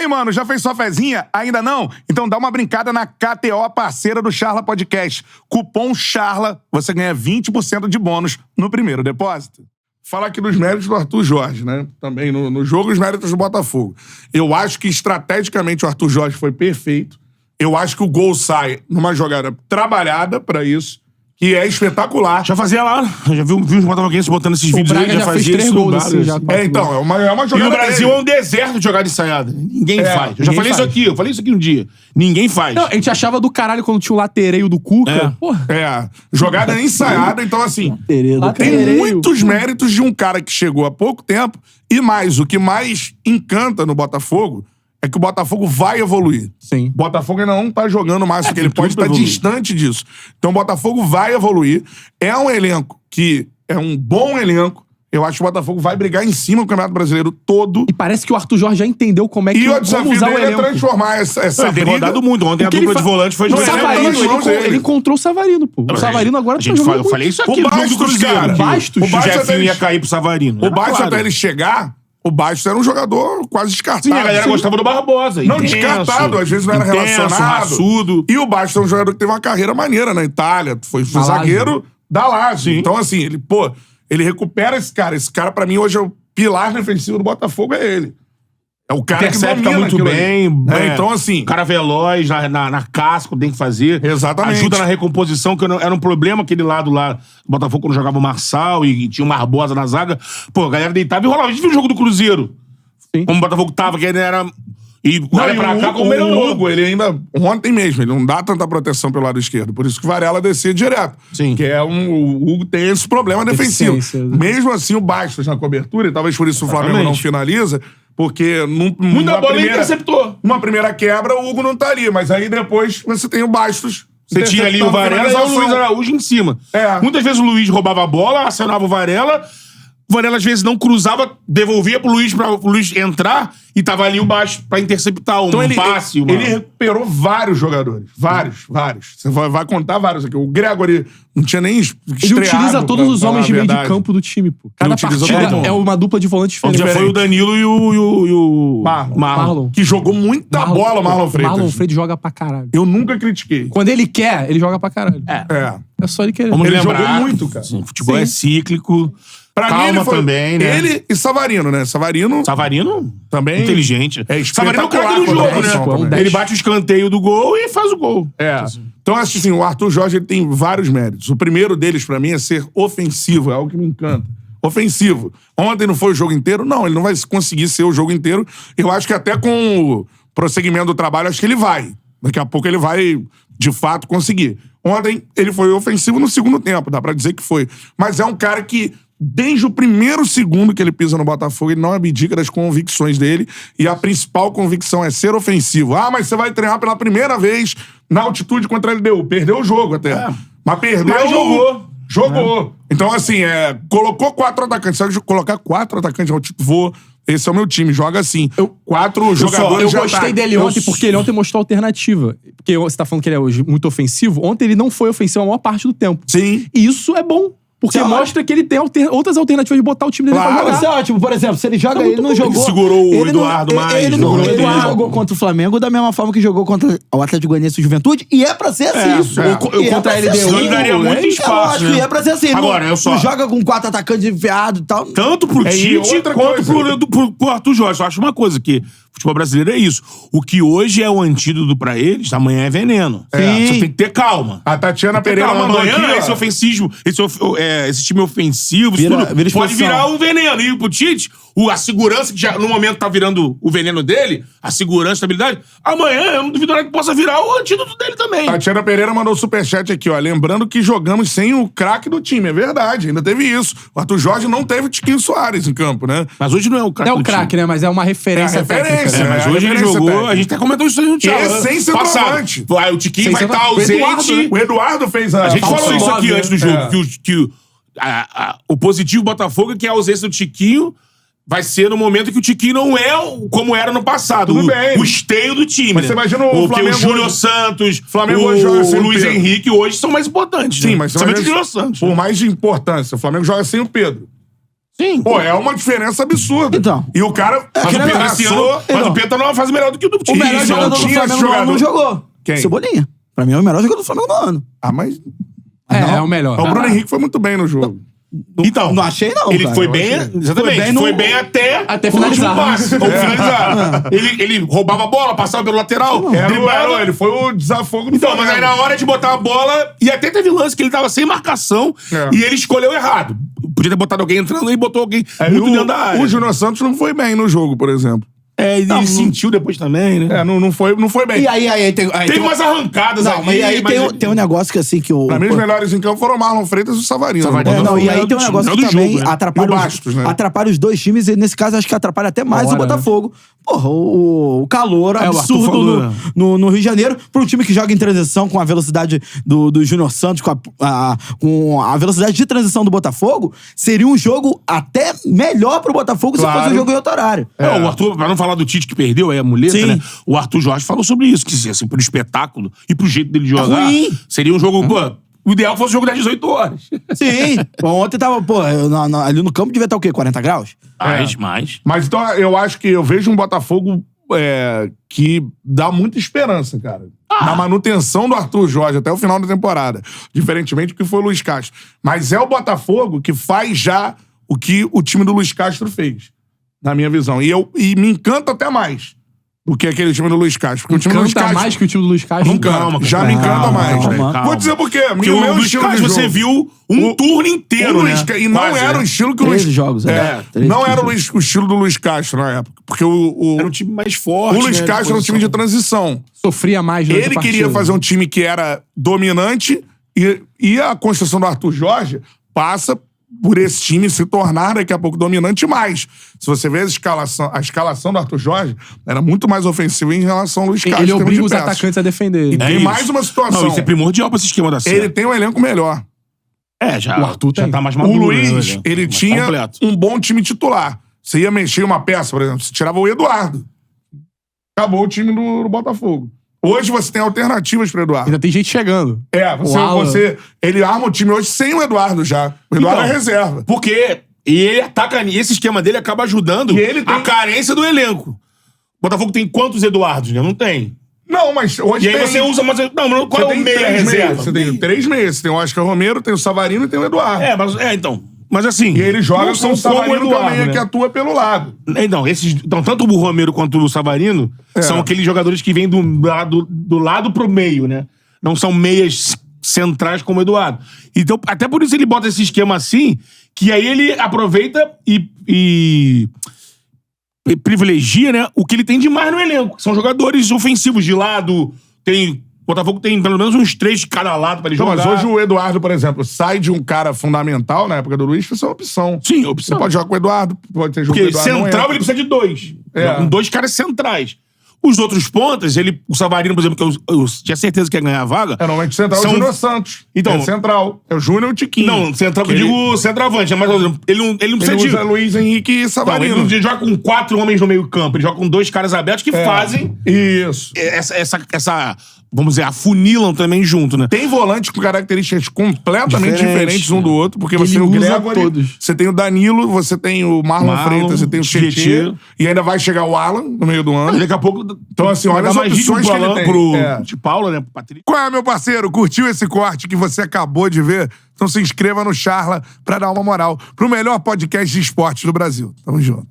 aí, mano, já fez sua fezinha? Ainda não? Então dá uma brincada na KTO, parceira do Charla Podcast. Cupom CHARLA, você ganha 20% de bônus no primeiro depósito. Falar aqui dos méritos do Arthur Jorge, né? Também no jogo, os méritos do Botafogo. Eu acho que estrategicamente o Arthur Jorge foi perfeito. Eu acho que o gol sai numa jogada trabalhada pra isso, que é espetacular. Já fazia lá, já vi os botafoguenses botando esses vídeos aí, já fazia isso no bar. Então, é uma jogada. E no Brasil dele. é um deserto de jogada ensaiada. Ninguém faz. Eu já falei faz. isso aqui, um dia. Ninguém faz. Não, a gente achava do caralho quando tinha o latereio do Cuca. Porra. Jogada ensaiada, então assim, tem Latereio. muitos méritos de um cara que chegou há pouco tempo, e mais, o que mais encanta no Botafogo é que o Botafogo vai evoluir. Sim. O Botafogo ainda não tá jogando mais, porque ele pode estar distante disso. Então o Botafogo vai evoluir. É um elenco que é um bom elenco. Eu acho que o Botafogo vai brigar em cima do Campeonato Brasileiro todo. E parece que o Arthur Jorge já entendeu como é que E o como desafio usar o dele é elenco. transformar essa Ele tem briga. rodado muito. Ontem a que dupla ele de volante foi de Não, O ele Savarino, tá nas mãos dele. ele encontrou o Savarino, pô. O Savarino agora A gente tá jogando eu falei isso aqui O no jogo do Bastos, Cruzeiro. cara. que O Bastos. O O Bastos Jefinho até ia ele- cair pro Savarino. O Era Bastos, claro. até ele chegar, o Bastos era um jogador quase descartado. Sim, a galera gostava do Barbosa. Não intenso, descartado, às vezes não era intenso, relacionado. raçudo. E o Bastos é um jogador que teve uma carreira maneira na Itália. Foi Na zagueiro da Lazio. Sim. Então, assim, ele recupera esse cara. Esse cara, pra mim, hoje é o pilar defensivo do Botafogo, é ele. É o cara que Intercepta domina muito aquilo bem. ali. Então, assim... O cara veloz, na casca, tem que fazer. Exatamente. Ajuda na recomposição, que era um problema aquele lado lá. O Botafogo, quando jogava o Marçal e tinha o Barbosa na zaga. Pô, a galera deitava e rolava. A gente viu o jogo do Cruzeiro. Sim. Como o Botafogo tava, que ele era... E Não, olha e pra cá, como o melhorou. Hugo, ele ainda... Ontem mesmo, ele não dá tanta proteção pelo lado esquerdo. Por isso que o Varela descia direto. Sim. Que o Hugo tem esse problema defensivo. Deficiência. Mesmo assim, o Bastos na cobertura, e talvez por isso o Flamengo não finaliza, porque Muita bola ele interceptou. numa primeira quebra, o Hugo não estaria. Mas aí depois você tem o Bastos. Você tinha ali o Varela e o Luiz Araújo em cima. Muitas vezes o Luiz roubava a bola, acionava o Varela às vezes não cruzava, devolvia pro Luiz entrar e tava ali o baixo pra interceptar um passe. Ele recuperou vários jogadores. Vários. Você vai contar vários aqui. O Gregory não tinha nem estreado. Ele utiliza todos os homens de meio de verdade. campo do time, pô. Cada utiliza partida todo mundo. é uma dupla de volantes Onde diferente. já foi o Danilo e o Marlon. Que jogou muita bola, Marlon Freitas. Marlon Freitas joga pra caralho. Eu nunca critiquei. Quando ele quer, ele joga pra caralho. É só ele querer. Vamos Ele lembrar, jogou muito, cara. Sim, futebol Sim. é cíclico. Pra Calma mim, ele foi, também, né? Ele e Savarino, né? Savarino Também inteligente. É Savarino é o craque do espetacular jogo, quando é né? também. Ele bate o escanteio do gol e faz o gol. Então, acho assim, o Arthur Jorge ele tem vários méritos. O primeiro deles, pra mim, é ser ofensivo. É algo que me encanta. Ofensivo. Ontem não foi o jogo inteiro? Não, ele não vai conseguir ser o jogo inteiro. Eu acho que até com o prosseguimento do trabalho, acho que ele vai. Daqui a pouco ele vai, de fato, conseguir. Ontem ele foi ofensivo no segundo tempo, dá pra dizer que foi. Mas é um cara que, desde o primeiro segundo que ele pisa no Botafogo, ele não abdica das convicções dele. E a principal convicção é ser ofensivo. Ah, mas você vai treinar pela primeira vez na altitude contra a LDU. Perdeu o jogo até. Mas perdeu. Mas Jogou. Então, assim, colocou 4 atacantes. Sabe colocar 4 atacantes ao vou. Esse é o meu time, joga assim. 4 jogadores Eu de gostei ataque. dele ontem porque ele ontem mostrou alternativa. Porque você tá falando que ele é hoje muito ofensivo. Ontem ele não foi ofensivo a maior parte do tempo. Sim. E isso é bom. Porque mostra que ele tem outras alternativas de botar o time dele pra Claro. jogar. Isso é ótimo. Por exemplo, se ele joga, muito ele não bom. jogou... Ele segurou o ele não- Eduardo mais. Ele não Segurou jogou contra o Flamengo da mesma forma que jogou contra o Atlético Goianiense e Juventude. E é pra ser assim. Isso. Eu contra ele deu. Ele daria muito espaço, lógico, né? e é pra ser assim. Agora, eu só... Não joga com 4 atacantes enfiados e tal. Tanto pro E Tite outra quanto coisa. pro Arthur Jorge. Eu acho uma coisa, que futebol brasileiro é isso. O que hoje é o antídoto pra eles, amanhã é veneno. Você tem que ter calma. A Tatiana Pereira Calma, mandou amanhã aqui, ó. esse ofensivo, esse time ofensivo, isso tudo, vira pode exposição. virar um veneno. E pro Tite, a segurança, que já no momento tá virando o veneno dele, a segurança, a estabilidade, amanhã eu não duvido nada que possa virar o antídoto dele também. Tatiana Pereira mandou o superchat aqui, ó. Lembrando que jogamos sem o craque do time. É verdade, ainda teve isso. O Arthur Jorge não teve o Tiquinho Soares em campo, né? Mas hoje não é o craque É o do time. craque, né? Mas é uma referência, É a referência, técnica. né? Mas É, hoje ele referência jogou, técnica. a gente até comentou isso aí no Thiago. E sem centroavante. Passado. O Tiquinho Sem vai estar centroavante. ausente. O Eduardo fez a... A gente falou isso aqui né? antes do jogo, o positivo Botafogo é que a ausência do Tiquinho vai ser no momento que o Tiquinho não é como era no passado. Tudo bem. O esteio do time. Mas né? você imagina o Porque Flamengo o Júnior hoje- Santos, Flamengo o hoje joga sem o Luiz Pedro. Henrique hoje são mais importantes. Sim, né? mas principalmente o imagina- Júnior Santos. Por mais de importância, o Flamengo joga sem o Pedro. Sim. Pô, é uma diferença absurda. Então. E o cara... Mas o Pedro esse ano, mas o Pedro tá numa fase melhor do que o do O time. melhor Isso, jogador não do tinha Flamengo no ano não jogou. Quem? Cebolinha. Pra mim é o melhor jogador do Flamengo no ano. Ah, mas... É o melhor. O Bruno Henrique foi muito bem no jogo. Então, Não achei, não. ele cara. foi bem, exatamente, foi bem até finalizar. o último passe, ou finalizar. Ele roubava a bola, passava pelo lateral, driblava. Ele foi o desafogo do Então, mas Flamengo. aí na hora de botar a bola, e até teve lance que ele tava sem marcação, e ele escolheu errado. Podia ter botado alguém entrando e botou alguém muito dentro da área. O Júnior Santos não foi bem no jogo, por exemplo. Ele sentiu depois também, né? Não foi bem. E aí tem... Teve umas arrancadas Não, mas aí tem um negócio que assim que o... Pra mim, os melhores em campo foram o Marlon Freitas e o Savarino. E aí tem um negócio que também atrapalha, E o Bastos, né? atrapalha os dois times, e nesse caso acho que atrapalha até mais o Botafogo. Porra, o calor absurdo no Rio de Janeiro, pra um time que joga em transição com a velocidade do Júnior Santos, com a velocidade de transição do Botafogo, seria um jogo até melhor pro Botafogo se fosse um jogo em outro horário. O Arthur, pra não falar do Tite que perdeu, aí a muleta, Sim. né? O Arthur Jorge falou sobre isso, que assim, pro espetáculo e pro jeito dele jogar, ruim. seria um jogo, pô, o ideal fosse um jogo das 18 horas. Sim. Ontem tava, ali no campo devia estar o quê? 40 graus? Mais. Mas então eu acho que eu vejo um Botafogo que dá muita esperança, cara. Na manutenção do Arthur Jorge até o final da temporada. Diferentemente do que foi o Luiz Castro. Mas é o Botafogo que faz já o que o time do Luiz Castro fez. Na minha visão. E me encanta até mais do que aquele time do Luiz Castro. Porque o time do Luiz Castro mais que o time do Luiz Castro. me encanta. Já me encanta mais. Né? calma. Vou dizer por quê. Porque o Luiz Castro você viu turno inteiro, né? E não era o estilo que o Luiz... 13 jogos, 13, não era 15 o estilo do Luiz Castro na época. Porque Era um time mais forte. o Luiz né, Castro era um time de transição. Sofria mais durante Ele a queria partida. fazer um time que era dominante e a construção do Arthur Jorge passa por esse time se tornar daqui a pouco dominante mais. Se você vê a escalação do Arthur Jorge, era muito mais ofensiva em relação ao Luiz Castro. Ele em termos obriga de os peças. atacantes a defender. E tem mais uma situação. Não, isso é primordial pra esse esquema da série. Ele tem um elenco melhor. Já, O Arthur já tem. tá mais O maduro. Luiz, né? ele Mais tinha completo. um bom time titular. Você ia mexer uma peça, por exemplo, você tirava o Eduardo. Acabou o time do Botafogo. Hoje você tem alternativas pro Eduardo. Ainda tem gente chegando. Ele arma o time hoje sem o Eduardo já. O Eduardo é reserva. Porque ele ataca, e esse esquema dele acaba ajudando E ele tem- a carência do elenco. O Botafogo tem quantos Eduardos, né? Não tem. Não, mas hoje E aí tem... você usa... Mas, não, mas qual é o meia reserva? Você tem 3 meias. Você tem o Oscar Romero, tem o Savarino e tem o Eduardo. Então. Mas assim... E ele joga não com são o Savarino, como que é o meia né? que atua pelo lado. Então, tanto o Romero quanto o Savarino são aqueles jogadores que vêm do lado pro meio, né? Não são meias centrais como o Eduardo. Então, até por isso ele bota esse esquema assim, que aí ele aproveita e privilegia, né, o que ele tem de mais no elenco. São jogadores ofensivos de lado. O Botafogo tem pelo menos uns 3 de cada lado pra ele Não, jogar. mas hoje o Eduardo, por exemplo, sai de um cara fundamental na época do Luiz, foi só opção. Sim, opção. Você pode jogar com o Eduardo, pode ter jogo Porque com o Eduardo. central ele precisa de 2. Com 2 caras centrais. Os outros pontas, o Savarino, por exemplo, que eu tinha certeza que ia ganhar a vaga. Normalmente central é o Júnior Santos. Então, é central. É o Júnior e o Tiquinho. Não, central que eu digo centroavante, mas ele não precisa Ele de... usa Luiz Henrique e Não, Savarino. ele joga com 4 homens no meio campo, ele joga com 2 caras abertos que fazem Isso. essa, vamos dizer, afunilam também junto, né? Tem volantes com características completamente diferentes um do outro, porque você Ele tem o usa Gregory, todos. você tem o Danilo, você tem o Marlon Freitas, você tem o Tietê, e ainda vai chegar o Alan no meio do ano. Daqui a pouco... Então, assim, olha as opções que ele tem. De Paula, né? Pro Patrick. Qual é, meu parceiro? Curtiu esse corte que você acabou de ver? Então se inscreva no Charla pra dar uma moral pro melhor podcast de esportes do Brasil. Tamo junto.